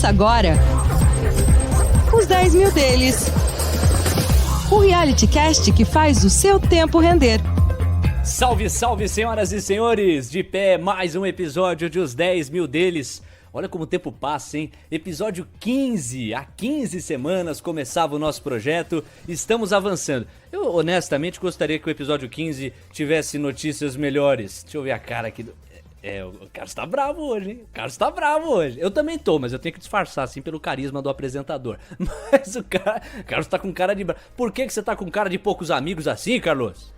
Começa agora os 10 mil deles. O reality cast que faz o seu tempo render. Salve, salve, senhoras e senhores! De pé, mais um episódio de Os 10 Mil Deles. Olha como o tempo passa, hein? Episódio 15, há 15 semanas começava o nosso projeto, estamos avançando. Eu honestamente gostaria que o episódio 15 tivesse notícias melhores. Deixa eu ver a cara aqui. O Carlos tá bravo hoje, hein? O Carlos tá bravo hoje. Eu também tô, mas eu tenho que disfarçar, assim, pelo carisma do apresentador. Mas o Carlos tá com cara de bravo. Por que você tá com cara de poucos amigos assim, Carlos?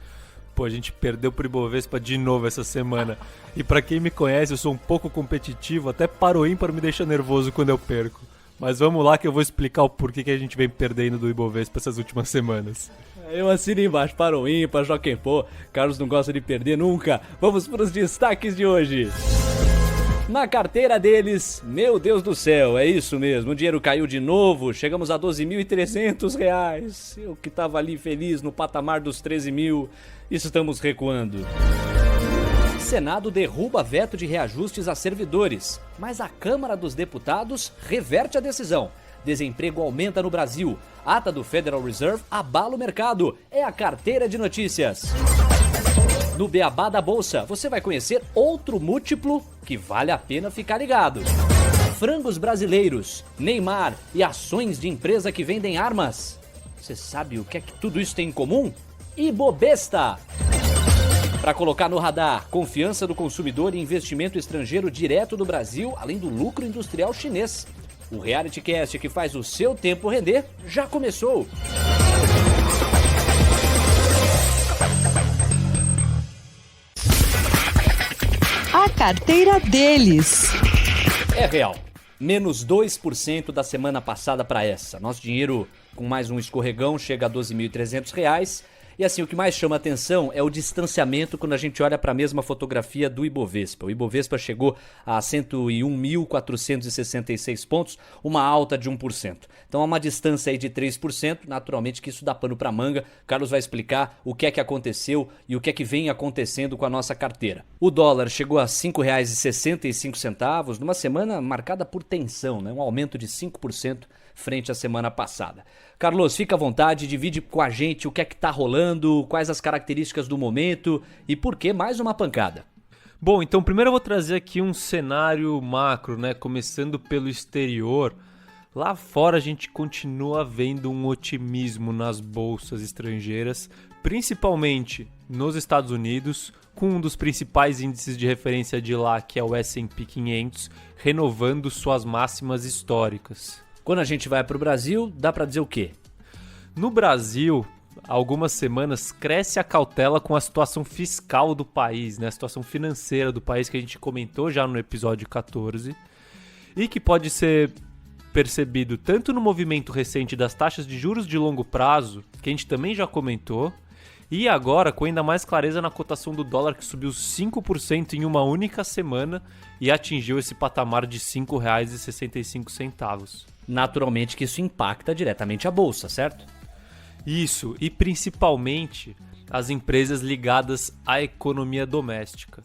Pô, a gente perdeu pro Ibovespa de novo essa semana. E pra quem me conhece, eu sou um pouco competitivo, até para o ímpar me deixa nervoso quando eu perco. Mas vamos lá que eu vou explicar o porquê que a gente vem perdendo do Ibovespa essas últimas semanas. Eu assino embaixo, para o ímpar, Joaquim Pô. Carlos não gosta de perder nunca. Vamos pros destaques de hoje. Na carteira deles, meu Deus do céu, é isso mesmo, o dinheiro caiu de novo, chegamos a R$12.300. Eu que tava ali feliz no patamar dos 13 mil, estamos recuando. Senado derruba veto de reajustes a servidores, mas a Câmara dos Deputados reverte a decisão. Desemprego aumenta no Brasil, ata do Federal Reserve abala o mercado, é a carteira de notícias. No Beabá da Bolsa, você vai conhecer outro múltiplo que vale a pena ficar ligado. Frangos brasileiros, Neymar e ações de empresa que vendem armas. Você sabe o que é que tudo isso tem em comum? Ibovespa! Para colocar no radar, confiança do consumidor e investimento estrangeiro direto do Brasil, além do lucro industrial chinês. O reality cast que faz o seu tempo render já começou. A carteira deles. É real. Menos 2% da semana passada para essa. Nosso dinheiro, com mais um escorregão, chega a R$12.300. E assim, o que mais chama atenção é o distanciamento quando a gente olha para a mesma fotografia do Ibovespa. O Ibovespa chegou a 101.466 pontos, uma alta de 1%. Então há uma distância aí de 3%, naturalmente que isso dá pano para manga. Carlos vai explicar o que é que aconteceu e o que é que vem acontecendo com a nossa carteira. O dólar chegou a R$ 5,65, numa semana marcada por tensão, né? Um aumento de 5% frente à semana passada. Carlos, fica à vontade, divide com a gente o que é que tá rolando, quais as características do momento e por que mais uma pancada. Bom, então primeiro eu vou trazer aqui um cenário macro, né? Começando pelo exterior. Lá fora a gente continua vendo um otimismo nas bolsas estrangeiras, principalmente nos Estados Unidos, com um dos principais índices de referência de lá, que é o S&P 500, renovando suas máximas históricas. Quando a gente vai para o Brasil, dá para dizer o quê? No Brasil, há algumas semanas, cresce a cautela com a situação fiscal do país, né? A situação financeira do país que a gente comentou já no episódio 14 e que pode ser percebido tanto no movimento recente das taxas de juros de longo prazo, que a gente também já comentou, e agora com ainda mais clareza na cotação do dólar que subiu 5% em uma única semana e atingiu esse patamar de R$ 5,65. Naturalmente que isso impacta diretamente a bolsa, certo? Isso, e principalmente as empresas ligadas à economia doméstica.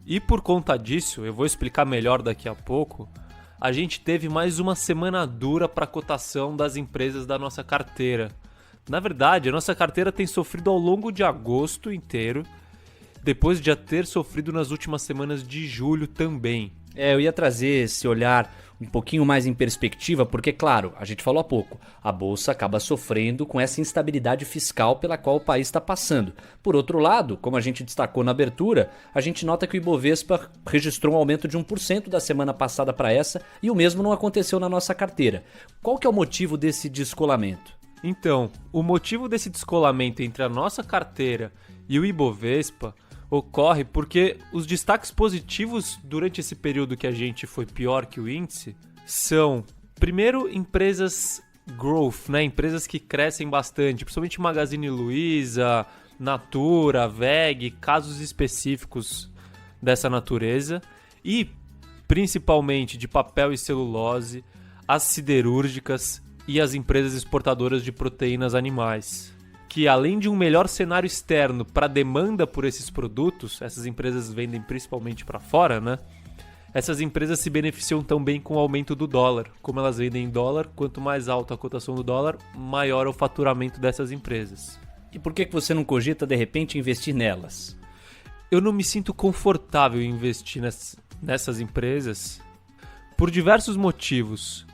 E por conta disso, eu vou explicar melhor daqui a pouco, a gente teve mais uma semana dura para a cotação das empresas da nossa carteira. Na verdade, a nossa carteira tem sofrido ao longo de agosto inteiro, depois de já ter sofrido nas últimas semanas de julho também. Eu ia trazer esse olhar um pouquinho mais em perspectiva, porque, claro, a gente falou há pouco, a Bolsa acaba sofrendo com essa instabilidade fiscal pela qual o país está passando. Por outro lado, como a gente destacou na abertura, a gente nota que o Ibovespa registrou um aumento de 1% da semana passada para essa, e o mesmo não aconteceu na nossa carteira. Qual que é o motivo desse descolamento? Então, o motivo desse descolamento entre a nossa carteira e o Ibovespa ocorre porque os destaques positivos durante esse período que a gente foi pior que o índice são, primeiro, empresas growth, né? Empresas que crescem bastante, principalmente Magazine Luiza, Natura, WEG, casos específicos dessa natureza e principalmente de papel e celulose, as siderúrgicas e as empresas exportadoras de proteínas animais. Que além de um melhor cenário externo para a demanda por esses produtos, essas empresas vendem principalmente para fora, né? essas empresas se beneficiam também com o aumento do dólar. Como elas vendem em dólar, quanto mais alta a cotação do dólar, maior é o faturamento dessas empresas. E por que você não cogita, de repente, investir nelas? Eu não me sinto confortável em investir nessas empresas por diversos motivos.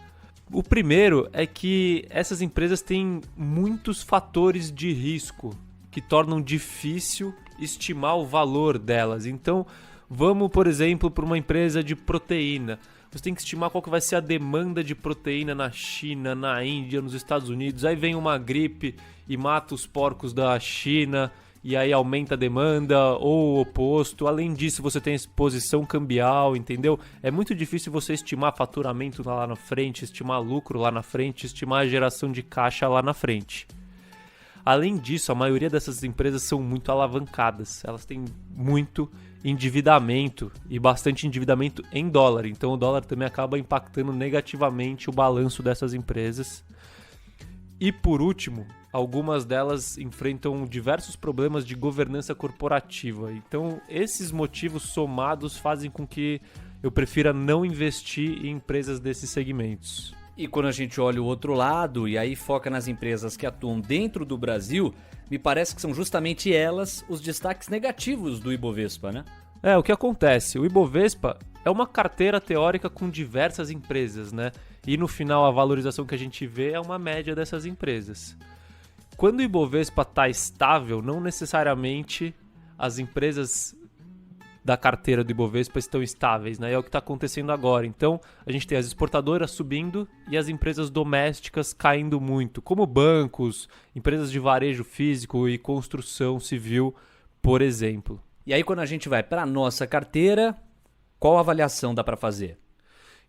O primeiro é que essas empresas têm muitos fatores de risco que tornam difícil estimar o valor delas. Então, vamos, por exemplo, para uma empresa de proteína. Você tem que estimar qual que vai ser a demanda de proteína na China, na Índia, nos Estados Unidos. Aí vem uma gripe e mata os porcos da China e aí aumenta a demanda, ou o oposto. Além disso, você tem exposição cambial, entendeu? É muito difícil você estimar faturamento lá na frente, estimar lucro lá na frente, estimar a geração de caixa lá na frente. Além disso, a maioria dessas empresas são muito alavancadas. Elas têm muito endividamento e bastante endividamento em dólar. Então o dólar também acaba impactando negativamente o balanço dessas empresas. E por último, algumas delas enfrentam diversos problemas de governança corporativa. Então esses motivos somados fazem com que eu prefira não investir em empresas desses segmentos. E quando a gente olha o outro lado e aí foca nas empresas que atuam dentro do Brasil, me parece que são justamente elas os destaques negativos do Ibovespa, né? O que acontece? O Ibovespa é uma carteira teórica com diversas empresas, né? E no final a valorização que a gente vê é uma média dessas empresas. Quando o Ibovespa está estável, não necessariamente as empresas da carteira do Ibovespa estão estáveis, né? É o que está acontecendo agora. Então, a gente tem as exportadoras subindo e as empresas domésticas caindo muito, como bancos, empresas de varejo físico e construção civil, por exemplo. E aí, quando a gente vai para a nossa carteira, qual avaliação dá para fazer?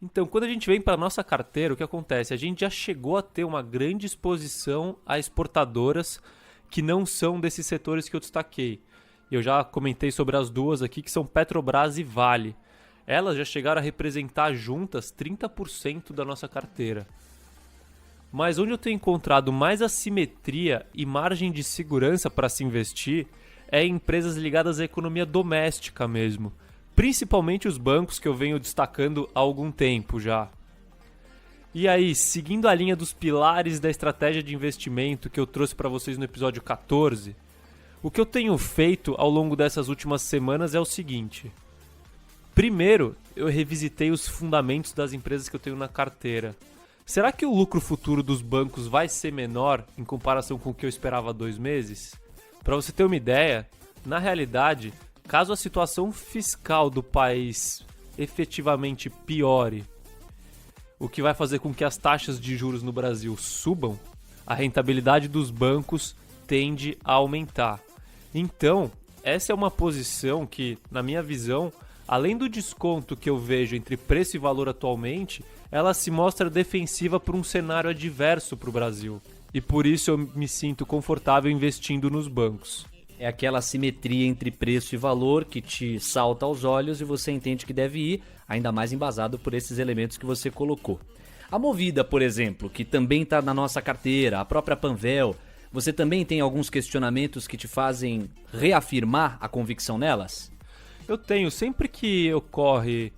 Então, quando a gente vem para a nossa carteira, o que acontece? A gente já chegou a ter uma grande exposição a exportadoras que não são desses setores que eu destaquei. Eu já comentei sobre as duas aqui, que são Petrobras e Vale. Elas já chegaram a representar juntas 30% da nossa carteira. Mas onde eu tenho encontrado mais assimetria e margem de segurança para se investir é em empresas ligadas à economia doméstica mesmo. Principalmente os bancos que eu venho destacando há algum tempo já. E aí, seguindo a linha dos pilares da estratégia de investimento que eu trouxe para vocês no episódio 14... O que eu tenho feito ao longo dessas últimas semanas é o seguinte. Primeiro, eu revisitei os fundamentos das empresas que eu tenho na carteira. Será que o lucro futuro dos bancos vai ser menor em comparação com o que eu esperava há 2 meses? Para você ter uma ideia, na realidade, caso a situação fiscal do país efetivamente piore, o que vai fazer com que as taxas de juros no Brasil subam, a rentabilidade dos bancos tende a aumentar. Então, essa é uma posição que, na minha visão, além do desconto que eu vejo entre preço e valor atualmente, ela se mostra defensiva por um cenário adverso para o Brasil. E por isso eu me sinto confortável investindo nos bancos. É aquela simetria entre preço e valor que te salta aos olhos e você entende que deve ir, ainda mais embasado por esses elementos que você colocou. A Movida, por exemplo, que também está na nossa carteira, a própria Panvel, você também tem alguns questionamentos que te fazem reafirmar a convicção nelas? Eu tenho. Sempre que ocorre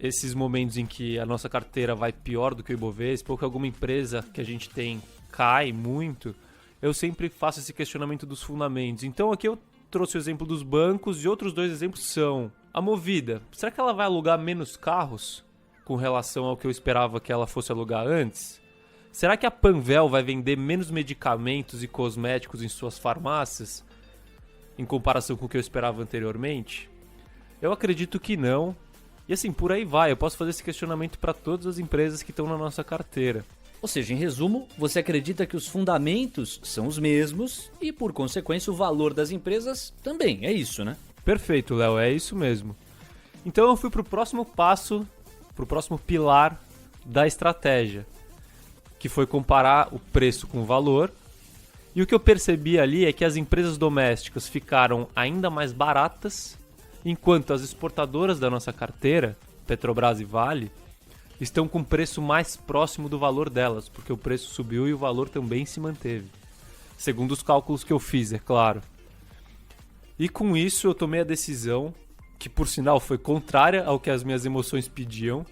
esses momentos em que a nossa carteira vai pior do que o Ibovespa, ou que alguma empresa que a gente tem cai muito, eu sempre faço esse questionamento dos fundamentos. Então aqui eu trouxe o exemplo dos bancos e outros 2 exemplos são a Movida. Será que ela vai alugar menos carros com relação ao que eu esperava que ela fosse alugar antes? Será que a Panvel vai vender menos medicamentos e cosméticos em suas farmácias em comparação com o que eu esperava anteriormente? Eu acredito que não. E assim, por aí vai. Eu posso fazer esse questionamento para todas as empresas que estão na nossa carteira. Ou seja, em resumo, você acredita que os fundamentos são os mesmos e, por consequência, o valor das empresas também. É isso, né? Perfeito, Léo. É isso mesmo. Então eu fui para o próximo passo, para o próximo pilar da estratégia, que foi comparar o preço com o valor. E o que eu percebi ali é que as empresas domésticas ficaram ainda mais baratas, enquanto as exportadoras da nossa carteira, Petrobras e Vale, estão com preço mais próximo do valor delas, porque o preço subiu e o valor também se manteve. Segundo os cálculos que eu fiz, é claro. E com isso eu tomei a decisão, que por sinal foi contrária ao que as minhas emoções pediam.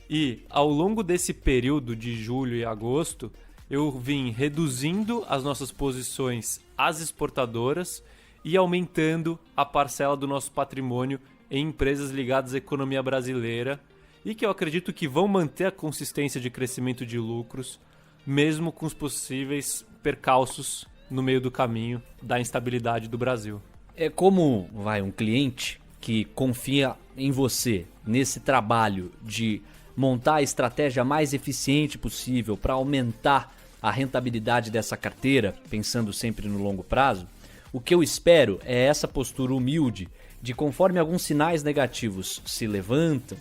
E ao longo desse período de julho e agosto, eu vim reduzindo as nossas posições às exportadoras e aumentando a parcela do nosso patrimônio em empresas ligadas à economia brasileira e que eu acredito que vão manter a consistência de crescimento de lucros, mesmo com os possíveis percalços no meio do caminho da instabilidade do Brasil. É como um cliente que confia em você nesse trabalho de montar a estratégia mais eficiente possível para aumentar a rentabilidade dessa carteira, pensando sempre no longo prazo. O que eu espero é essa postura humilde de, conforme alguns sinais negativos se levantam,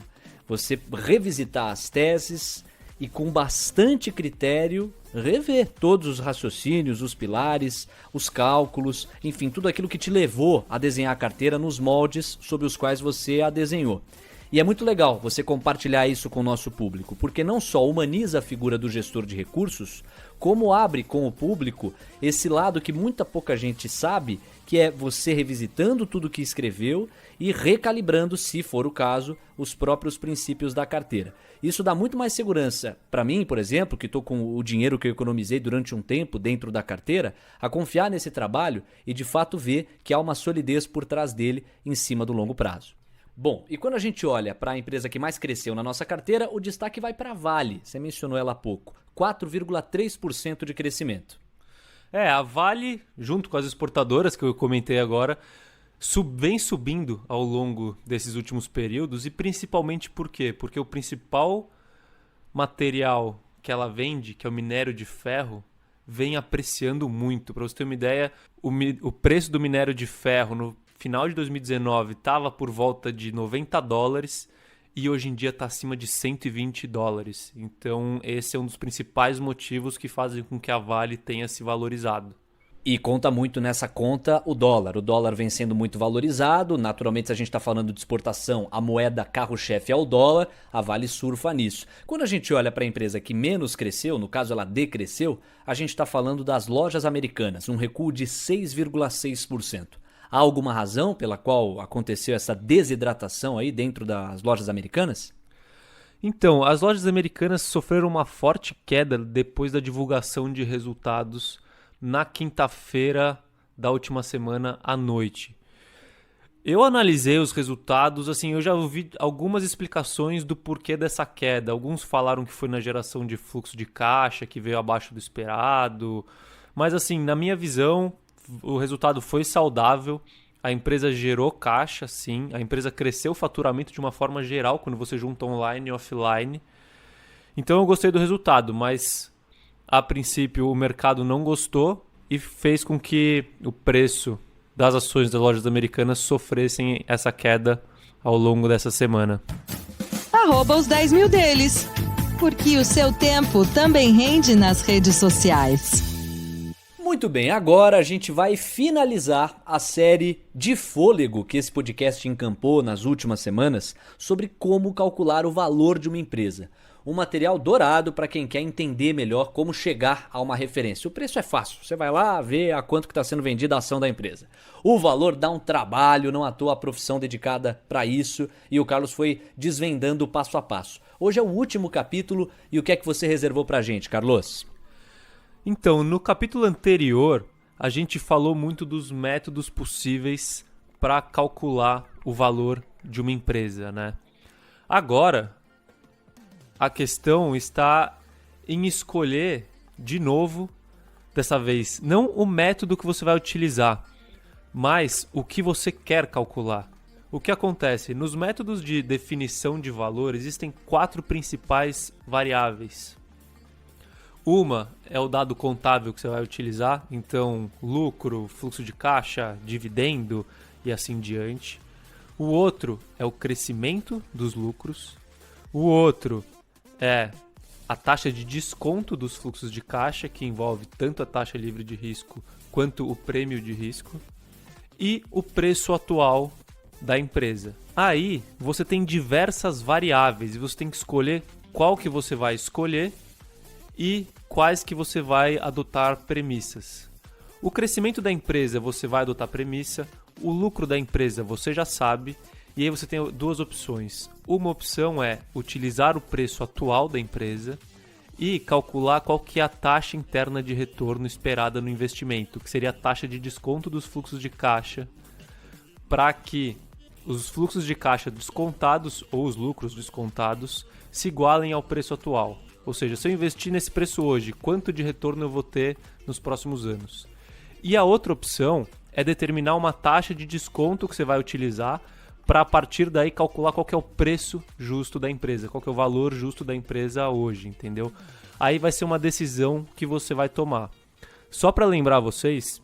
você revisitar as teses e, com bastante critério, rever todos os raciocínios, os pilares, os cálculos, enfim, tudo aquilo que te levou a desenhar a carteira nos moldes sob os quais você a desenhou. E é muito legal você compartilhar isso com o nosso público, porque não só humaniza a figura do gestor de recursos, como abre com o público esse lado que muita pouca gente sabe, que é você revisitando tudo que escreveu e recalibrando, se for o caso, os próprios princípios da carteira. Isso dá muito mais segurança para mim, por exemplo, que estou com o dinheiro que eu economizei durante um tempo dentro da carteira, a confiar nesse trabalho e de fato ver que há uma solidez por trás dele em cima do longo prazo. Bom, e quando a gente olha para a empresa que mais cresceu na nossa carteira, o destaque vai para a Vale. Você mencionou ela há pouco. 4,3% de crescimento. A Vale, junto com as exportadoras que eu comentei agora, vem subindo ao longo desses últimos períodos e principalmente por quê? Porque o principal material que ela vende, que é o minério de ferro, vem apreciando muito. Para você ter uma ideia, o preço do minério de ferro no final de 2019 estava por volta de $90 e hoje em dia está acima de $120. Então esse é um dos principais motivos que fazem com que a Vale tenha se valorizado. E conta muito nessa conta o dólar. O dólar vem sendo muito valorizado. Naturalmente, se a gente está falando de exportação, a moeda carro-chefe é o dólar. A Vale surfa nisso. Quando a gente olha para a empresa que menos cresceu, no caso ela decresceu, a gente está falando das lojas americanas, um recuo de 6,6%. Há alguma razão pela qual aconteceu essa desidratação aí dentro das lojas americanas? Então, as lojas americanas sofreram uma forte queda depois da divulgação de resultados na quinta-feira da última semana à noite. Eu analisei os resultados, assim, eu já ouvi algumas explicações do porquê dessa queda. Alguns falaram que foi na geração de fluxo de caixa, que veio abaixo do esperado. Mas, assim, na minha visão, o resultado foi saudável. A empresa gerou caixa, sim. A empresa cresceu o faturamento de uma forma geral, quando você junta online e offline. Então, eu gostei do resultado, mas a princípio o mercado não gostou e fez com que o preço das ações das lojas americanas sofressem essa queda ao longo dessa semana. @os 10 mil deles, porque o seu tempo também rende nas redes sociais. Muito bem, agora a gente vai finalizar a série de fôlego que esse podcast encampou nas últimas semanas sobre como calcular o valor de uma empresa. Um material dourado para quem quer entender melhor como chegar a uma referência. O preço é fácil, você vai lá ver a quanto que está sendo vendida a ação da empresa. O valor dá um trabalho, não à toa a profissão dedicada para isso, e o Carlos foi desvendando passo a passo. Hoje é o último capítulo e o que é que você reservou para a gente, Carlos? Então, no capítulo anterior, a gente falou muito dos métodos possíveis para calcular o valor de uma empresa, né? Agora, a questão está em escolher, de novo, dessa vez, não o método que você vai utilizar, mas o que você quer calcular. O que acontece? Nos métodos de definição de valor, existem 4 principais variáveis. Uma é o dado contábil que você vai utilizar, então lucro, fluxo de caixa, dividendo e assim diante. O outro é o crescimento dos lucros. O outro é a taxa de desconto dos fluxos de caixa, que envolve tanto a taxa livre de risco quanto o prêmio de risco. E o preço atual da empresa. Aí você tem diversas variáveis e você tem que escolher qual que você vai escolher e quais que você vai adotar premissas. O crescimento da empresa você vai adotar premissa, o lucro da empresa você já sabe, E aí você tem duas opções. Uma opção é utilizar o preço atual da empresa e calcular qual que é a taxa interna de retorno esperada no investimento, que seria a taxa de desconto dos fluxos de caixa, para que os fluxos de caixa descontados ou os lucros descontados se igualem ao preço atual. Ou seja, se eu investir nesse preço hoje, quanto de retorno eu vou ter nos próximos anos? E a outra opção é determinar uma taxa de desconto que você vai utilizar para a partir daí calcular qual que é o preço justo da empresa, qual que é o valor justo da empresa hoje, entendeu? Aí vai ser uma decisão que você vai tomar. Só para lembrar vocês,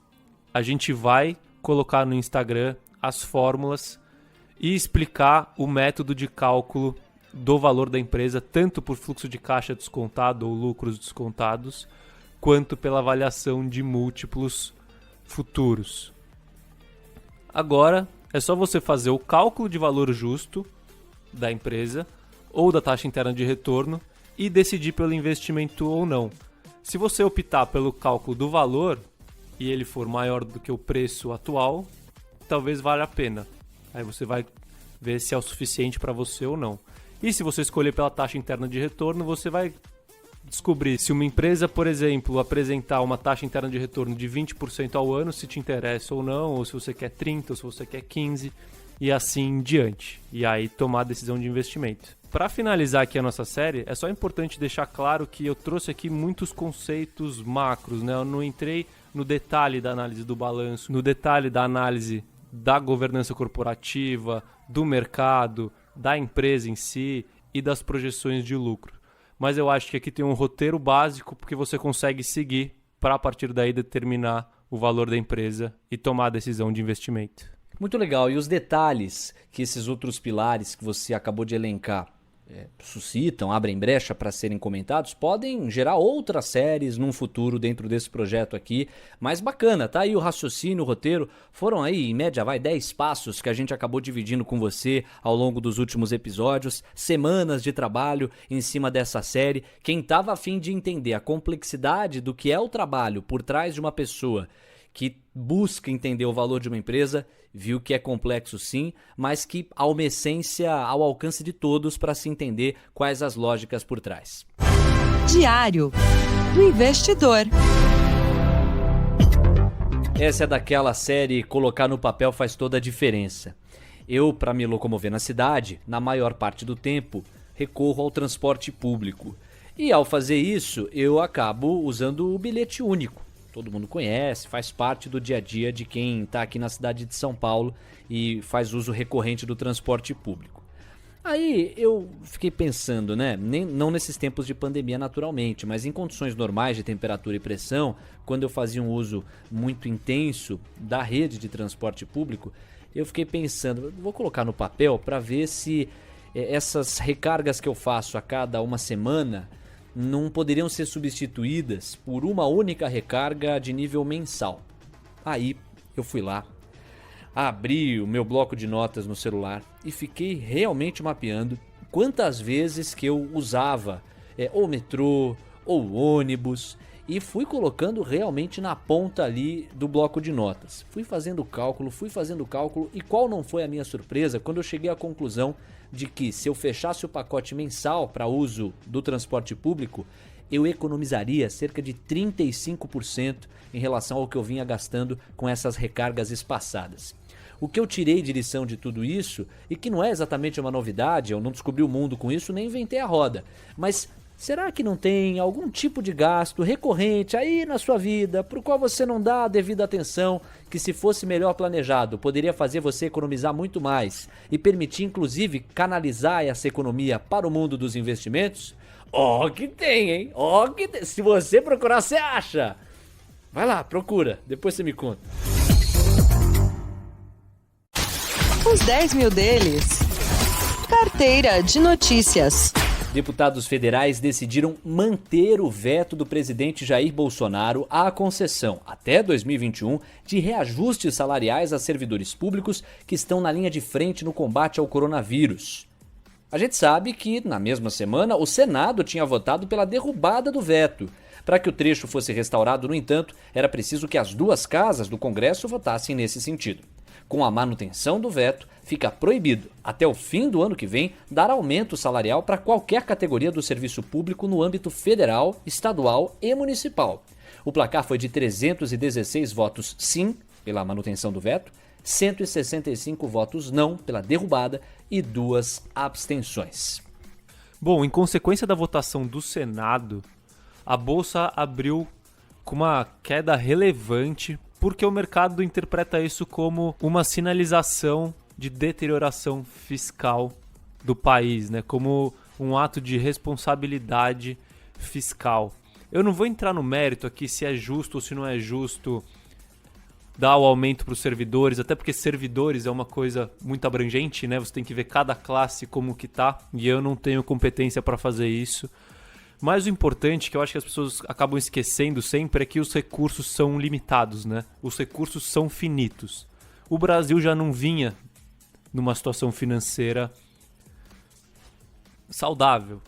a gente vai colocar no Instagram as fórmulas e explicar o método de cálculo do valor da empresa, tanto por fluxo de caixa descontado ou lucros descontados, quanto pela avaliação de múltiplos futuros. Agora, é só você fazer o cálculo de valor justo da empresa ou da taxa interna de retorno e decidir pelo investimento ou não. Se você optar pelo cálculo do valor e ele for maior do que o preço atual, talvez valha a pena. Aí você vai ver se é o suficiente para você ou não. E se você escolher pela taxa interna de retorno, você vai descobrir se uma empresa, por exemplo, apresentar uma taxa interna de retorno de 20% ao ano, se te interessa ou não, ou se você quer 30%, ou se você quer 15%, e assim em diante. E aí tomar a decisão de investimento. Para finalizar aqui a nossa série, é só importante deixar claro que eu trouxe aqui muitos conceitos macros, né? Eu não entrei no detalhe da análise do balanço, no detalhe da análise da governança corporativa, do mercado, da empresa em si e das projeções de lucro. Mas eu acho que aqui tem um roteiro básico porque você consegue seguir para a partir daí determinar o valor da empresa e tomar a decisão de investimento. Muito legal. E os detalhes que esses outros pilares que você acabou de elencar suscitam, abrem brecha para serem comentados, podem gerar outras séries num futuro dentro desse projeto aqui. Mas bacana, tá aí o raciocínio, o roteiro. Foram aí, em média, 10 passos que a gente acabou dividindo com você ao longo dos últimos episódios. Semanas de trabalho em cima dessa série. Quem estava a fim de entender a complexidade do que é o trabalho por trás de uma pessoa que busca entender o valor de uma empresa, viu que é complexo sim, mas que há uma essência ao alcance de todos para se entender quais as lógicas por trás. Diário do Investidor. Essa é daquela série colocar no papel faz toda a diferença. Eu, para me locomover na cidade, na maior parte do tempo, recorro ao transporte público. E ao fazer isso, eu acabo usando o bilhete único. Todo mundo conhece, faz parte do dia a dia de quem está aqui na cidade de São Paulo e faz uso recorrente do transporte público. Aí eu fiquei pensando, né? Não nesses tempos de pandemia naturalmente, mas em condições normais de temperatura e pressão, quando eu fazia um uso muito intenso da rede de transporte público, eu fiquei pensando, vou colocar no papel para ver se essas recargas que eu faço a cada uma semana não poderiam ser substituídas por uma única recarga de nível mensal. Aí eu fui lá, abri o meu bloco de notas no celular e fiquei realmente mapeando quantas vezes que eu usava ou metrô ou ônibus e fui colocando realmente na ponta ali do bloco de notas. Fui fazendo cálculo e qual não foi a minha surpresa quando eu cheguei à conclusão de que se eu fechasse o pacote mensal para uso do transporte público, eu economizaria cerca de 35% em relação ao que eu vinha gastando com essas recargas espaçadas. O que eu tirei de lição de tudo isso, e que não é exatamente uma novidade, eu não descobri o mundo com isso, nem inventei a roda, mas será que não tem algum tipo de gasto recorrente aí na sua vida, para o qual você não dá a devida atenção, que se fosse melhor planejado, poderia fazer você economizar muito mais e permitir inclusive canalizar essa economia para o mundo dos investimentos? Ó que tem, hein? Ó que tem. Se você procurar, você acha. Vai lá, procura, depois você me conta. Os 10 mil deles. Carteira de notícias. Deputados federais decidiram manter o veto do presidente Jair Bolsonaro à concessão, até 2021, de reajustes salariais a servidores públicos que estão na linha de frente no combate ao coronavírus. A gente sabe que, na mesma semana, o Senado tinha votado pela derrubada do veto. Para que o trecho fosse restaurado, no entanto, era preciso que as duas casas do Congresso votassem nesse sentido. Com a manutenção do veto, fica proibido, até o fim do ano que vem, dar aumento salarial para qualquer categoria do serviço público no âmbito federal, estadual e municipal. O placar foi de 316 votos sim pela manutenção do veto, 165 votos não pela derrubada e 2 abstenções. Bom, em consequência da votação do Senado, a Bolsa abriu com uma queda relevante porque o mercado interpreta isso como uma sinalização de deterioração fiscal do país, né? Como um ato de responsabilidade fiscal. Eu não vou entrar no mérito aqui se é justo ou se não é justo dar o aumento para os servidores, até porque servidores é uma coisa muito abrangente, né? Você tem que ver cada classe como que tá, e eu não tenho competência para fazer isso. Mas o importante, que eu acho que as pessoas acabam esquecendo sempre, é que os recursos são limitados, né? Os recursos são finitos. O Brasil já não vinha numa situação financeira saudável.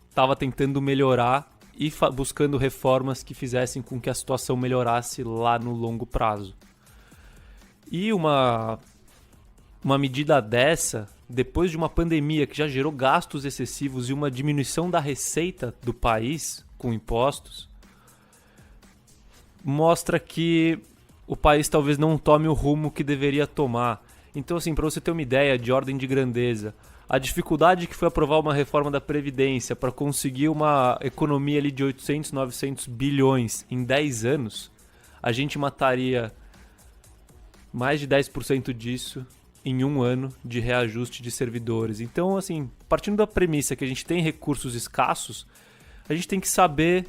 Estava tentando melhorar e buscando reformas que fizessem com que a situação melhorasse lá no longo prazo. E uma medida dessa, depois de uma pandemia que já gerou gastos excessivos e uma diminuição da receita do país com impostos, mostra que o país talvez não tome o rumo que deveria tomar. Então, assim, para você ter uma ideia de ordem de grandeza, a dificuldade que foi aprovar uma reforma da Previdência para conseguir uma economia ali de 800, 900 bilhões em 10 anos, a gente mataria mais de 10% disso em um ano de reajuste de servidores. Então, assim, partindo da premissa que a gente tem recursos escassos, a gente tem que saber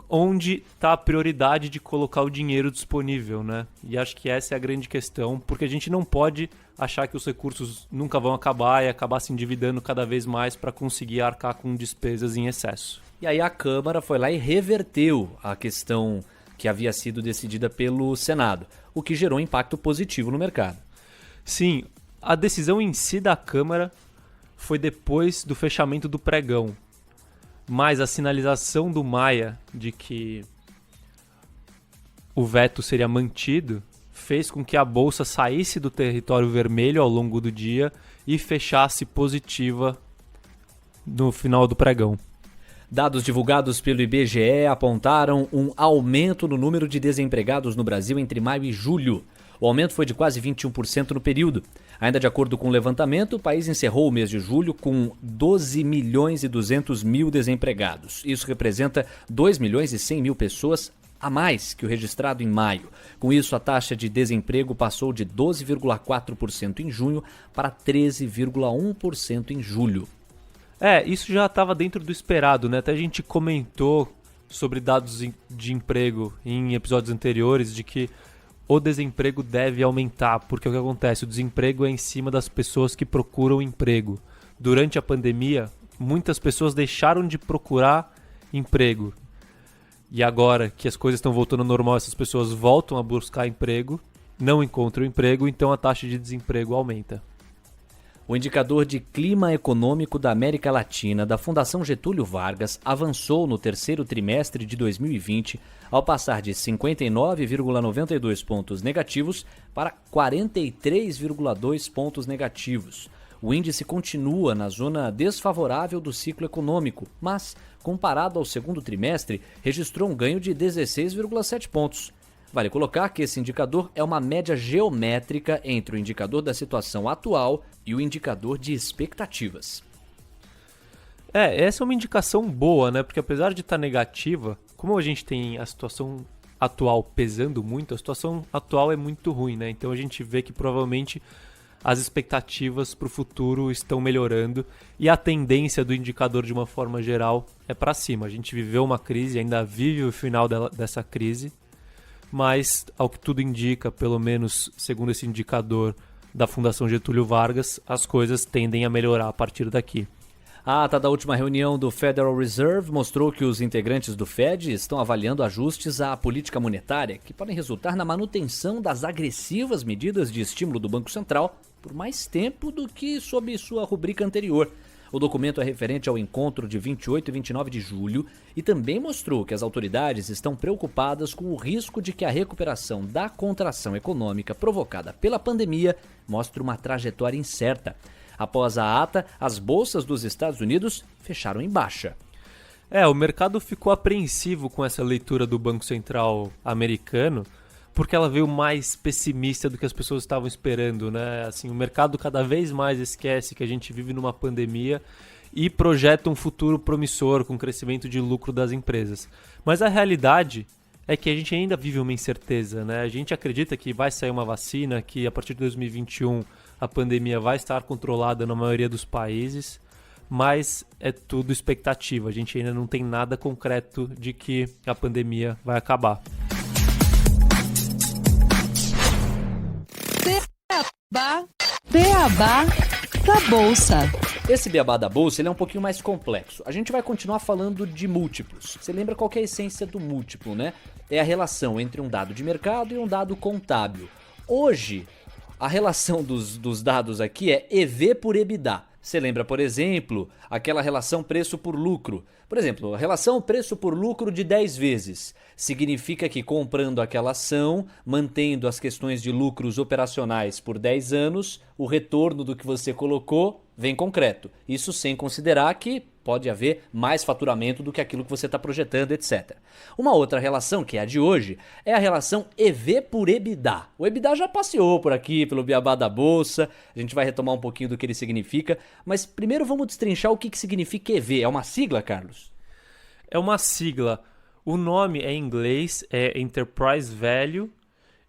onde está a prioridade de colocar o dinheiro disponível, né? E acho que essa é a grande questão, porque a gente não pode achar que os recursos nunca vão acabar e acabar se endividando cada vez mais para conseguir arcar com despesas em excesso. E aí a Câmara foi lá e reverteu a questão que havia sido decidida pelo Senado, o que gerou um impacto positivo no mercado. Sim, a decisão em si da Câmara foi depois do fechamento do pregão, mas a sinalização do Maia de que o veto seria mantido fez com que a Bolsa saísse do território vermelho ao longo do dia e fechasse positiva no final do pregão. Dados divulgados pelo IBGE apontaram um aumento no número de desempregados no Brasil entre maio e julho. O aumento foi de quase 21% no período. Ainda de acordo com o levantamento, o país encerrou o mês de julho com 12 milhões e 200 mil desempregados. Isso representa 2 milhões e 100 mil pessoas a mais que o registrado em maio. Com isso, a taxa de desemprego passou de 12,4% em junho para 13,1% em julho. Isso já estava dentro do esperado, né? Até a gente comentou sobre dados de emprego em episódios anteriores, de que o desemprego deve aumentar, porque o que acontece? O desemprego é em cima das pessoas que procuram emprego. Durante a pandemia, muitas pessoas deixaram de procurar emprego. E agora que as coisas estão voltando ao normal, essas pessoas voltam a buscar emprego, não encontram emprego, então a taxa de desemprego aumenta. O indicador de clima econômico da América Latina da Fundação Getúlio Vargas avançou no terceiro trimestre de 2020 ao passar de 59,92 pontos negativos para 43,2 pontos negativos. O índice continua na zona desfavorável do ciclo econômico, mas, comparado ao segundo trimestre, registrou um ganho de 16,7 pontos. Vale colocar que esse indicador é uma média geométrica entre o indicador da situação atual e o indicador de expectativas. Essa é uma indicação boa, né? Porque apesar de estar negativa, como a gente tem a situação atual pesando muito, a situação atual é muito ruim, né? Então a gente vê que provavelmente as expectativas para o futuro estão melhorando e a tendência do indicador de uma forma geral é para cima. A gente viveu uma crise, ainda vive o final dessa crise, mas ao que tudo indica, pelo menos segundo esse indicador da Fundação Getúlio Vargas, as coisas tendem a melhorar a partir daqui. A ata da última reunião do Federal Reserve mostrou que os integrantes do Fed estão avaliando ajustes à política monetária que podem resultar na manutenção das agressivas medidas de estímulo do Banco Central por mais tempo do que sob sua rubrica anterior. O documento é referente ao encontro de 28 e 29 de julho e também mostrou que as autoridades estão preocupadas com o risco de que a recuperação da contração econômica provocada pela pandemia mostre uma trajetória incerta. Após a ata, as bolsas dos Estados Unidos fecharam em baixa. O mercado ficou apreensivo com essa leitura do Banco Central americano, porque ela veio mais pessimista do que as pessoas estavam esperando, né? Assim, o mercado cada vez mais esquece que a gente vive numa pandemia e projeta um futuro promissor com crescimento de lucro das empresas. Mas a realidade é que a gente ainda vive uma incerteza, né? A gente acredita que vai sair uma vacina, que a partir de 2021 a pandemia vai estar controlada na maioria dos países, mas é tudo expectativa. A gente ainda não tem nada concreto de que a pandemia vai acabar. Beabá da Bolsa. Esse beabá da bolsa ele é um pouquinho mais complexo. A gente vai continuar falando de múltiplos. Você lembra qual que é a essência do múltiplo, né? É a relação entre um dado de mercado e um dado contábil. Hoje, a relação dos dados aqui é EV por EBITDA. Você lembra, por exemplo, aquela relação preço por lucro. Por exemplo, a relação preço por lucro de 10 vezes. Significa que comprando aquela ação, mantendo as questões de lucros operacionais por 10 anos, o retorno do que você colocou vem concreto. Isso sem considerar que pode haver mais faturamento do que aquilo que você está projetando, etc. Uma outra relação, que é a de hoje, é a relação EV por EBITDA. O EBITDA já passeou por aqui, pelo beabá da bolsa, a gente vai retomar um pouquinho do que ele significa, mas primeiro vamos destrinchar o que significa EV. É uma sigla, Carlos? É uma sigla. O nome é em inglês, é Enterprise Value,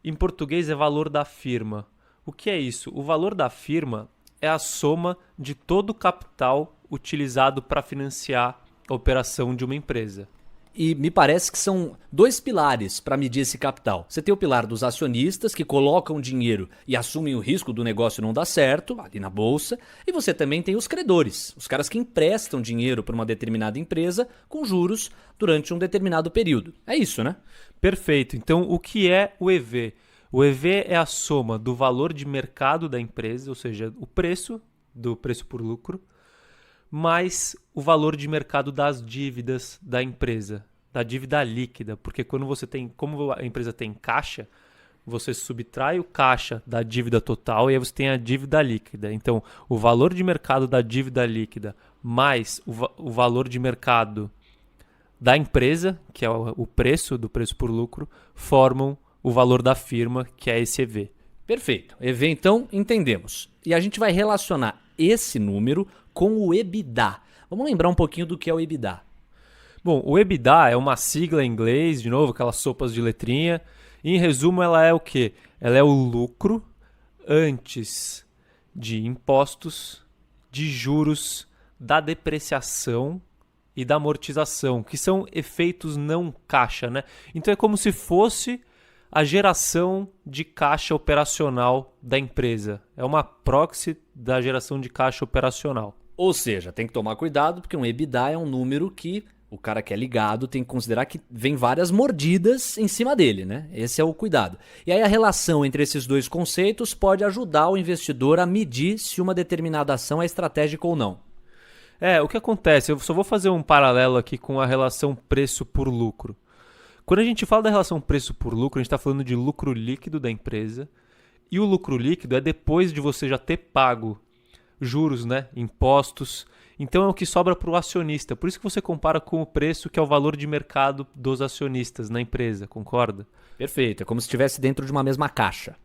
em português é valor da firma. O que é isso? O valor da firma é a soma de todo o capital utilizado para financiar a operação de uma empresa. E me parece que são dois pilares para medir esse capital. Você tem o pilar dos acionistas que colocam dinheiro e assumem o risco do negócio não dar certo, ali na bolsa. E você também tem os credores, os caras que emprestam dinheiro para uma determinada empresa com juros durante um determinado período. É isso, né? Perfeito. Então, o que é o EV? O EV é a soma do valor de mercado da empresa, ou seja, o preço, do preço por lucro, mais o valor de mercado das dívidas da empresa, da dívida líquida, porque quando você tem, como a empresa tem caixa, você subtrai o caixa da dívida total e aí você tem a dívida líquida. Então, o valor de mercado da dívida líquida mais o valor de mercado da empresa, que é o preço do preço por lucro, formam o valor da firma, que é esse EV. Perfeito. EV, então, entendemos. E a gente vai relacionar esse número com o EBITDA. Vamos lembrar um pouquinho do que é o EBITDA. Bom, o EBITDA é uma sigla em inglês, de novo, aquelas sopas de letrinha. E, em resumo, ela é o quê? Ela é o lucro antes de impostos, de juros, da depreciação e da amortização, que são efeitos não caixa, né? Então é como se fosse a geração de caixa operacional da empresa. É uma proxy da geração de caixa operacional. Ou seja, tem que tomar cuidado porque um EBITDA é um número que o cara que é ligado tem que considerar que vem várias mordidas em cima dele, né? Esse é o cuidado. E aí a relação entre esses dois conceitos pode ajudar o investidor a medir se uma determinada ação é estratégica ou não. O que acontece? Eu só vou fazer um paralelo aqui com a relação preço por lucro. Quando a gente fala da relação preço por lucro, a gente está falando de lucro líquido da empresa. E o lucro líquido é depois de você já ter pago juros, né? Impostos. Então é o que sobra para o acionista. Por isso que você compara com o preço, que é o valor de mercado dos acionistas na empresa, concorda? Perfeito, é como se estivesse dentro de uma mesma caixa.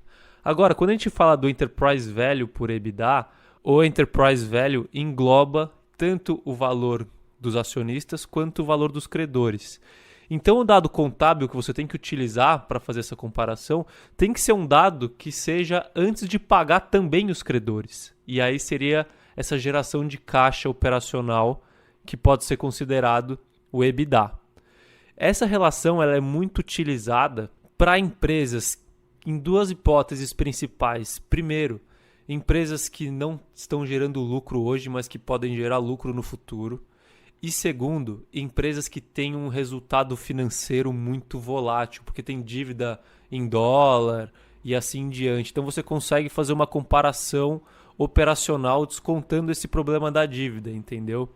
Agora, quando a gente fala do Enterprise Value por EBITDA, o Enterprise Value engloba tanto o valor dos acionistas quanto o valor dos credores. Então, o dado contábil que você tem que utilizar para fazer essa comparação tem que ser um dado que seja antes de pagar também os credores. E aí seria essa geração de caixa operacional que pode ser considerado o EBITDA. Essa relação ela é muito utilizada para empresas em duas hipóteses principais. Primeiro, empresas que não estão gerando lucro hoje, mas que podem gerar lucro no futuro. E segundo, empresas que têm um resultado financeiro muito volátil, porque tem dívida em dólar e assim em diante. Então você consegue fazer uma comparação operacional descontando esse problema da dívida, entendeu?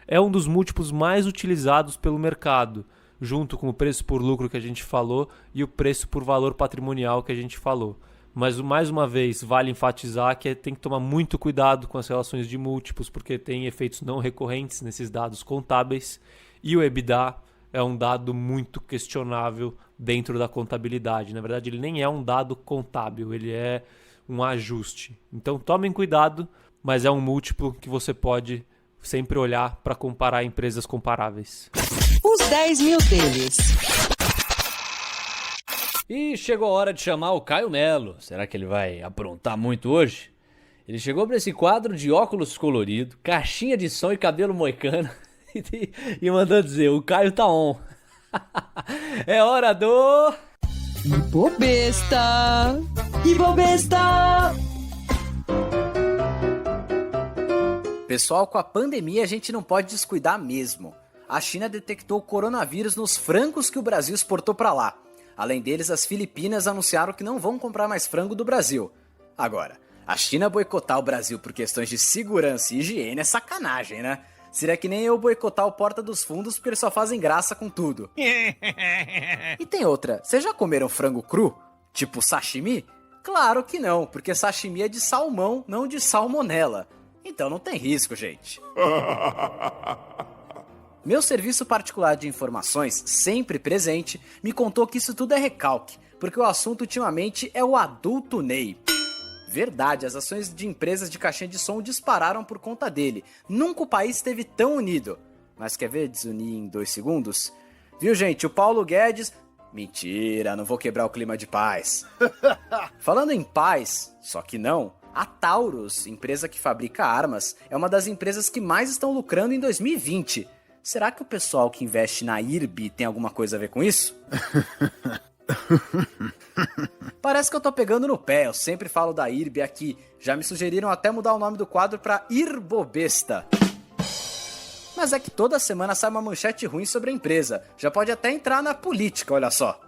É um dos múltiplos mais utilizados pelo mercado, junto com o preço por lucro que a gente falou e o preço por valor patrimonial que a gente falou. Mas, mais uma vez, vale enfatizar que tem que tomar muito cuidado com as relações de múltiplos, porque tem efeitos não recorrentes nesses dados contábeis, e o EBITDA é um dado muito questionável dentro da contabilidade. Na verdade, ele nem é um dado contábil, ele é um ajuste. Então, tomem cuidado, mas é um múltiplo que você pode sempre olhar para comparar empresas comparáveis. Os 10 mil deles. E chegou a hora de chamar o Caio Melo. Será que ele vai aprontar muito hoje? Ele chegou para esse quadro de óculos colorido, caixinha de som e cabelo moicano e mandou dizer, o Caio tá on. É hora do... Ibovespa! Ibovespa! Pessoal, com a pandemia a gente não pode descuidar mesmo. A China detectou o coronavírus nos frangos que o Brasil exportou para lá. Além deles, as Filipinas anunciaram que não vão comprar mais frango do Brasil. Agora, a China boicotar o Brasil por questões de segurança e higiene é sacanagem, né? Seria que nem eu boicotar o Porta dos Fundos porque eles só fazem graça com tudo. E tem outra, vocês já comeram frango cru? Tipo sashimi? Claro que não, porque sashimi é de salmão, não de salmonela. Então não tem risco, gente. Meu serviço particular de informações, sempre presente, me contou que isso tudo é recalque, porque o assunto ultimamente é o adulto Ney. Verdade, as ações de empresas de caixinha de som dispararam por conta dele. Nunca o país esteve tão unido. Mas quer ver desunir em 2 segundos? Viu, gente? O Paulo Guedes... Mentira, não vou quebrar o clima de paz. Falando em paz, só que não, a Taurus, empresa que fabrica armas, é uma das empresas que mais estão lucrando em 2020. Será que o pessoal que investe na IRB tem alguma coisa a ver com isso? Parece que eu tô pegando no pé, eu sempre falo da IRB aqui. Já me sugeriram até mudar o nome do quadro pra Irbobesta. Mas é que toda semana sai uma manchete ruim sobre a empresa. Já pode até entrar na política, olha só.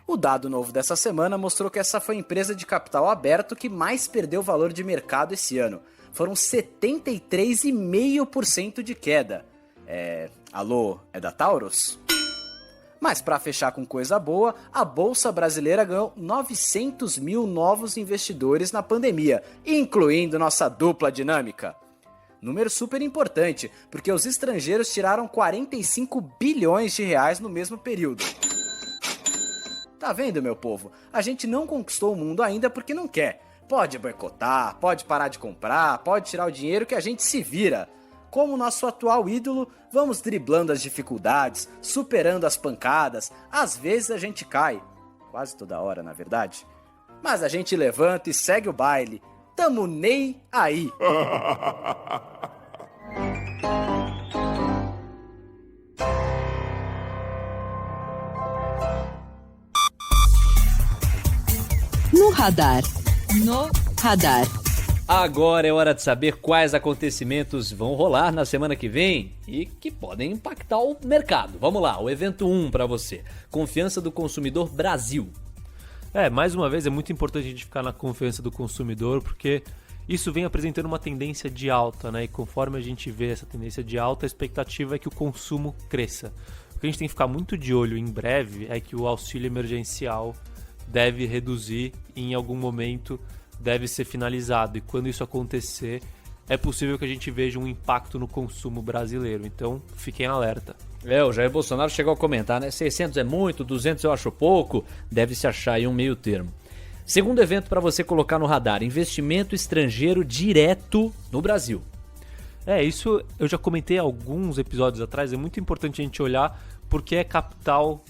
O dado novo dessa semana mostrou que essa foi a empresa de capital aberto que mais perdeu valor de mercado esse ano. Foram 73,5% de queda. Alô, é da Taurus? Mas para fechar com coisa boa, a Bolsa Brasileira ganhou 900 mil novos investidores na pandemia, incluindo nossa dupla dinâmica. Número super importante, porque os estrangeiros tiraram 45 bilhões de reais no mesmo período. Tá vendo, meu povo? A gente não conquistou o mundo ainda porque não quer. Pode boicotar, pode parar de comprar, pode tirar o dinheiro que a gente se vira. Como nosso atual ídolo, vamos driblando as dificuldades, superando as pancadas. Às vezes a gente cai. Quase toda hora, na verdade. Mas a gente levanta e segue o baile. Tamo nem aí. No radar. No radar. Agora é hora de saber quais acontecimentos vão rolar na semana que vem e que podem impactar o mercado. Vamos lá, o evento 1 para você. Confiança do consumidor Brasil. Mais uma vez é muito importante a gente ficar na confiança do consumidor, porque isso vem apresentando uma tendência de alta, né? E conforme a gente vê essa tendência de alta, a expectativa é que o consumo cresça. O que a gente tem que ficar muito de olho em breve é que o auxílio emergencial deve reduzir e em algum momento deve ser finalizado. E quando isso acontecer, é possível que a gente veja um impacto no consumo brasileiro. Então, fiquem alerta. O Jair Bolsonaro chegou a comentar, né? 600 é muito, 200 eu acho pouco. Deve se achar aí um meio termo. Segundo evento para você colocar no radar, investimento estrangeiro direto no Brasil. Isso eu já comentei alguns episódios atrás. É muito importante a gente olhar porque é capital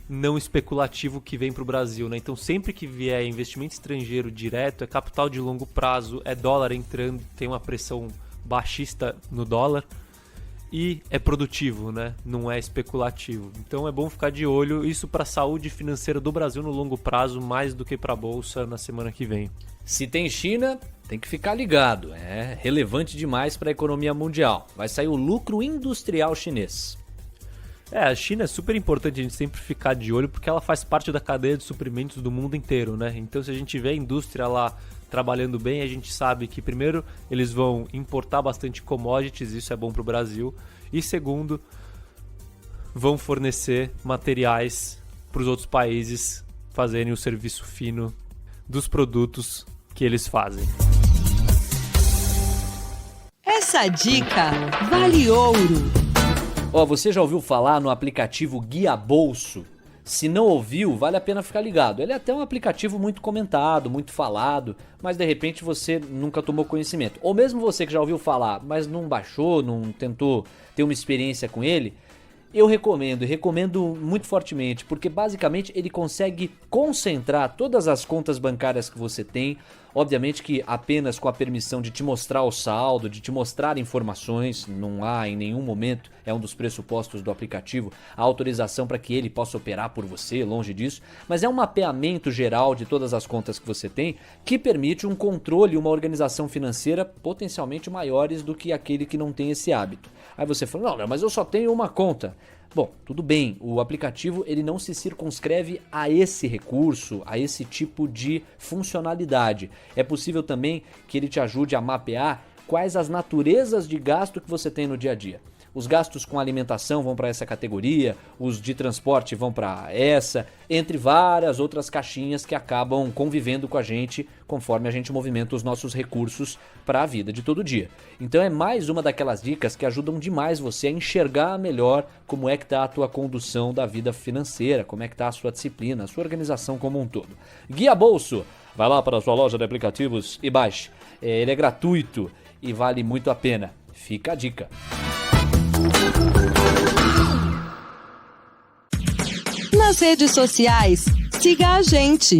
não especulativo que vem para o Brasil, né? Então sempre que vier investimento estrangeiro direto, é capital de longo prazo, é dólar entrando, tem uma pressão baixista no dólar e é produtivo, né? Não é especulativo. Então é bom ficar de olho, isso para a saúde financeira do Brasil no longo prazo, mais do que para a Bolsa na semana que vem. Se tem China, tem que ficar ligado, é relevante demais para a economia mundial. Vai sair o lucro industrial chinês. A China é super importante a gente sempre ficar de olho porque ela faz parte da cadeia de suprimentos do mundo inteiro, né? Então se a gente vê a indústria lá trabalhando bem, a gente sabe que primeiro eles vão importar bastante commodities, isso é bom para o Brasil, e segundo, vão fornecer materiais para os outros países fazerem o serviço fino dos produtos que eles fazem. Essa dica vale ouro. Você já ouviu falar no aplicativo Guia Bolso? Se não ouviu, vale a pena ficar ligado. Ele é até um aplicativo muito comentado, muito falado, mas de repente você nunca tomou conhecimento. Ou mesmo você que já ouviu falar, mas não baixou, não tentou ter uma experiência com ele, eu recomendo muito fortemente, porque basicamente ele consegue concentrar todas as contas bancárias que você tem, obviamente que apenas com a permissão de te mostrar o saldo, de te mostrar informações, não há em nenhum momento, é um dos pressupostos do aplicativo, a autorização para que ele possa operar por você, longe disso, mas é um mapeamento geral de todas as contas que você tem, que permite um controle e uma organização financeira potencialmente maiores do que aquele que não tem esse hábito. Aí você fala, não, mas eu só tenho uma conta. Bom, tudo bem, o aplicativo ele não se circunscreve a esse recurso, a esse tipo de funcionalidade. É possível também que ele te ajude a mapear quais as naturezas de gasto que você tem no dia a dia. Os gastos com alimentação vão para essa categoria, os de transporte vão para essa, entre várias outras caixinhas que acabam convivendo com a gente conforme a gente movimenta os nossos recursos para a vida de todo dia. Então é mais uma daquelas dicas que ajudam demais você a enxergar melhor como é que está a tua condução da vida financeira, como é que está a sua disciplina, a sua organização como um todo. Guia Bolso, vai lá para a sua loja de aplicativos e baixe. Ele é gratuito e vale muito a pena. Fica a dica. Nas redes sociais, siga a gente,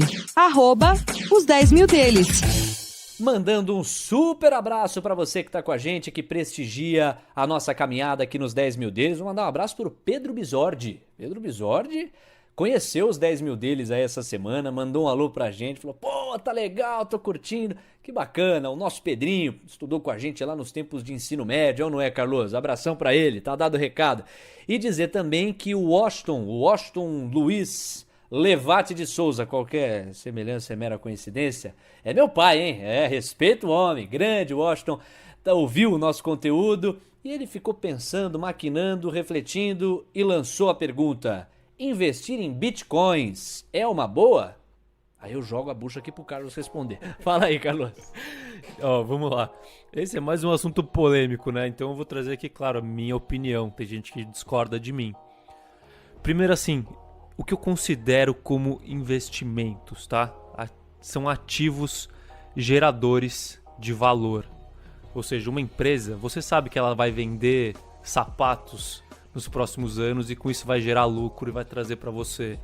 @os 10 mil deles. Mandando um super abraço para você que tá com a gente, que prestigia a nossa caminhada aqui nos 10 mil deles. Vou mandar um abraço pro Pedro Bisordi. Pedro Bisordi conheceu os 10 mil deles aí essa semana, mandou um alô pra gente, falou, pô, tá legal, tô curtindo, que bacana. O nosso Pedrinho estudou com a gente lá nos tempos de ensino médio, ou não é, Carlos? Abração pra ele, tá dado o recado. E dizer também que o Washington Luiz Levate de Souza, qualquer semelhança é mera coincidência, é meu pai, hein? Respeito o homem, grande Washington, ouviu o nosso conteúdo e ele ficou pensando, maquinando, refletindo e lançou a pergunta: investir em bitcoins é uma boa? Aí eu jogo a bucha aqui pro Carlos responder. Fala aí, Carlos. Vamos lá. Esse é mais um assunto polêmico, né? Então eu vou trazer aqui, claro, a minha opinião. Tem gente que discorda de mim. Primeiro assim, o que eu considero como investimentos, tá? São ativos geradores de valor. Ou seja, uma empresa, você sabe que ela vai vender sapatos nos próximos anos e com isso vai gerar lucro e vai trazer para você.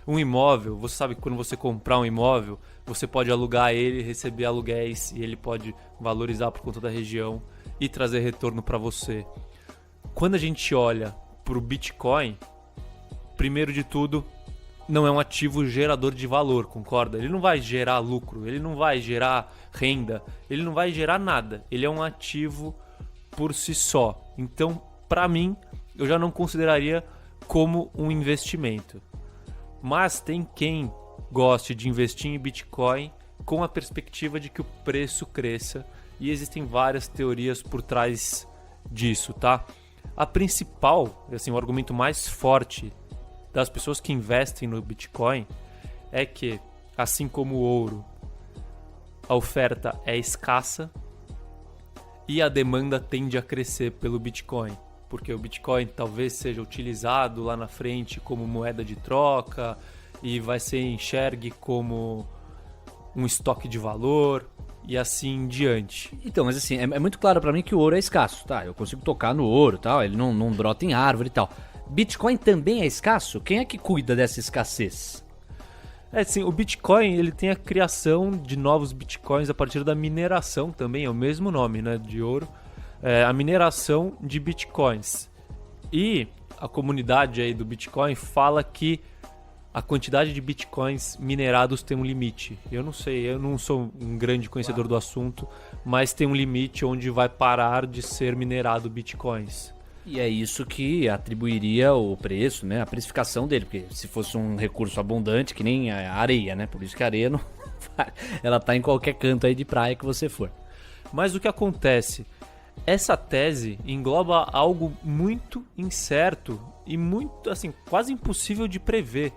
Um imóvel, você sabe que quando você comprar um imóvel, você pode alugar ele, receber aluguéis e ele pode valorizar por conta da região e trazer retorno para você. Quando a gente olha para o Bitcoin, primeiro de tudo, não é um ativo gerador de valor, concorda? Ele não vai gerar lucro, ele não vai gerar renda, ele não vai gerar nada. Ele é um ativo por si só. Então, para mim, eu já não consideraria como um investimento. Mas tem quem goste de investir em Bitcoin com a perspectiva de que o preço cresça e existem várias teorias por trás disso, tá? A principal, assim, o argumento mais forte das pessoas que investem no Bitcoin é que, assim como o ouro, a oferta é escassa e a demanda tende a crescer pelo Bitcoin. Porque o Bitcoin talvez seja utilizado lá na frente como moeda de troca e vai ser enxergue como um estoque de valor e assim em diante. Então, mas assim, é muito claro pra mim que o ouro é escasso, tá? Eu consigo tocar no ouro, tal, ele não brota em árvore e tal. Bitcoin também é escasso? Quem é que cuida dessa escassez? Sim, o Bitcoin ele tem a criação de novos Bitcoins a partir da mineração também, é o mesmo nome, né, de ouro. A mineração de Bitcoins. E a comunidade aí do Bitcoin fala que a quantidade de Bitcoins minerados tem um limite. Eu não sei, eu não sou um grande conhecedor do assunto, mas tem um limite onde vai parar de ser minerado Bitcoins. E é isso que atribuiria o preço, né, a precificação dele, porque se fosse um recurso abundante, que nem a areia, né, por isso que a areia Ela tá em qualquer canto aí de praia que você for. Mas o que acontece? Essa tese engloba algo muito incerto e muito, assim, quase impossível de prever.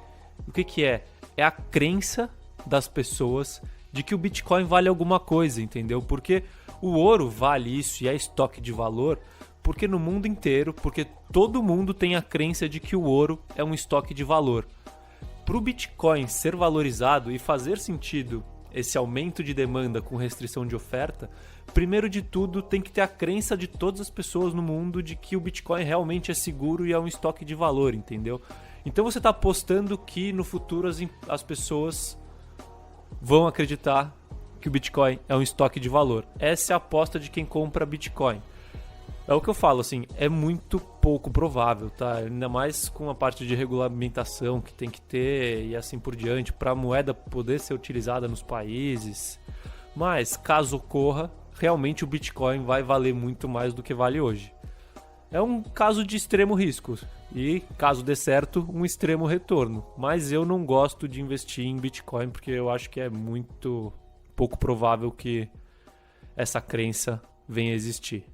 O que é? É a crença das pessoas de que o Bitcoin vale alguma coisa, entendeu? Porque o ouro vale isso e é estoque de valor, porque no mundo inteiro, porque todo mundo tem a crença de que o ouro é um estoque de valor. Para o Bitcoin ser valorizado e fazer sentido esse aumento de demanda com restrição de oferta, primeiro de tudo tem que ter a crença de todas as pessoas no mundo de que o Bitcoin realmente é seguro e é um estoque de valor, entendeu? Então você está apostando que no futuro as pessoas vão acreditar que o Bitcoin é um estoque de valor. Essa é a aposta de quem compra Bitcoin. É o que eu falo, assim, é muito pouco provável, tá? Ainda mais com a parte de regulamentação que tem que ter e assim por diante, para a moeda poder ser utilizada nos países. Mas, caso ocorra, realmente o Bitcoin vai valer muito mais do que vale hoje. É um caso de extremo risco e, caso dê certo, um extremo retorno. Mas eu não gosto de investir em Bitcoin porque eu acho que é muito pouco provável que essa crença venha a existir.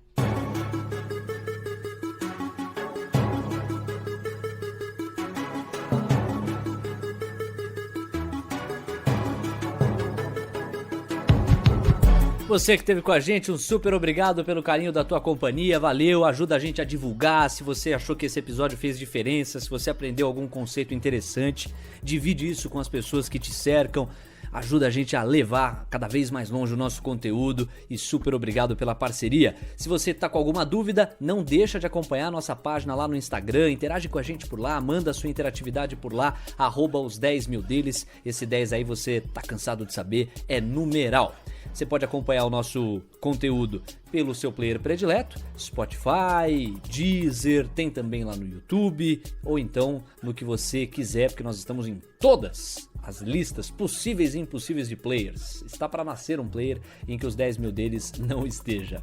Você que esteve com a gente, um super obrigado pelo carinho da tua companhia, valeu, ajuda a gente a divulgar. Se você achou que esse episódio fez diferença, se você aprendeu algum conceito interessante, divide isso com as pessoas que te cercam, ajuda a gente a levar cada vez mais longe o nosso conteúdo e super obrigado pela parceria. Se você tá com alguma dúvida, não deixa de acompanhar a nossa página lá no Instagram, interage com a gente por lá, manda a sua interatividade por lá, @os 10 mil deles, esse 10 aí você tá cansado de saber, é numeral. Você pode acompanhar o nosso conteúdo pelo seu player predileto, Spotify, Deezer, tem também lá no YouTube, ou então no que você quiser, porque nós estamos em todas as listas possíveis e impossíveis de players. Está para nascer um player em que os 10 mil deles não esteja.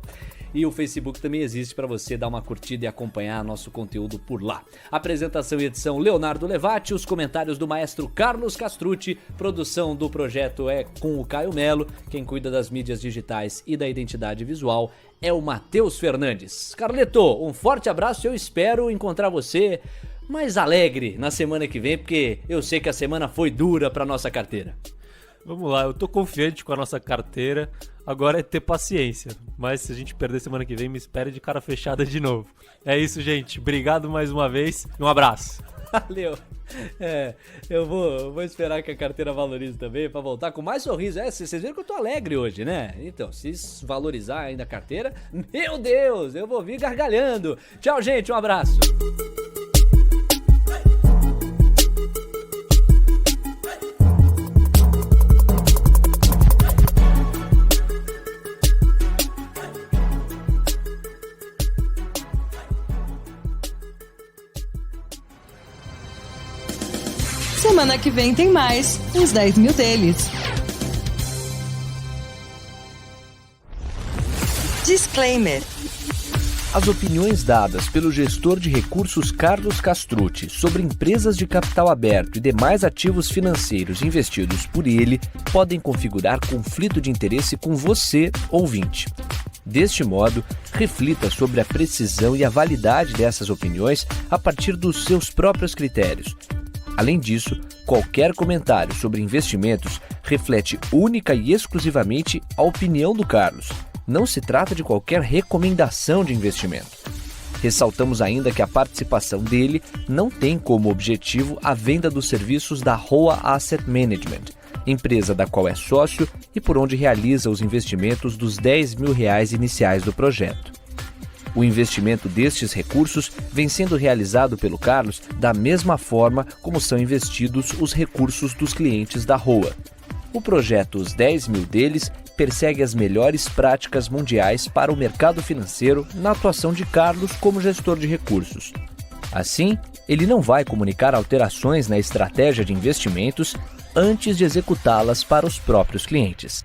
E o Facebook também existe para você dar uma curtida e acompanhar nosso conteúdo por lá. Apresentação e edição Leonardo Levati, os comentários do maestro Carlos Castrucci, produção do projeto é com o Caio Melo, quem cuida das mídias digitais e da identidade visual é o Matheus Fernandes. Carleto, um forte abraço e eu espero encontrar você mais alegre na semana que vem, porque eu sei que a semana foi dura para nossa carteira. Vamos lá, eu tô confiante com a nossa carteira, agora é ter paciência. Mas se a gente perder semana que vem, me espere de cara fechada de novo. É isso, gente. Obrigado mais uma vez e um abraço. Valeu. Eu vou esperar que a carteira valorize também pra voltar com mais sorriso. Vocês viram que eu tô alegre hoje, né? Então, se valorizar ainda a carteira, meu Deus, eu vou vir gargalhando. Tchau, gente, um abraço. Semana que vem tem mais, uns 10 mil deles. Disclaimer. As opiniões dadas pelo gestor de recursos Carlos Castrucci sobre empresas de capital aberto e demais ativos financeiros investidos por ele podem configurar conflito de interesse com você, ouvinte. Deste modo, reflita sobre a precisão e a validade dessas opiniões a partir dos seus próprios critérios. Além disso, qualquer comentário sobre investimentos reflete única e exclusivamente a opinião do Carlos. Não se trata de qualquer recomendação de investimento. Ressaltamos ainda que a participação dele não tem como objetivo a venda dos serviços da Roa Asset Management, empresa da qual é sócio e por onde realiza os investimentos dos R$10 mil iniciais do projeto. O investimento destes recursos vem sendo realizado pelo Carlos da mesma forma como são investidos os recursos dos clientes da Roa. O projeto Os 10 mil deles persegue as melhores práticas mundiais para o mercado financeiro na atuação de Carlos como gestor de recursos. Assim, ele não vai comunicar alterações na estratégia de investimentos antes de executá-las para os próprios clientes.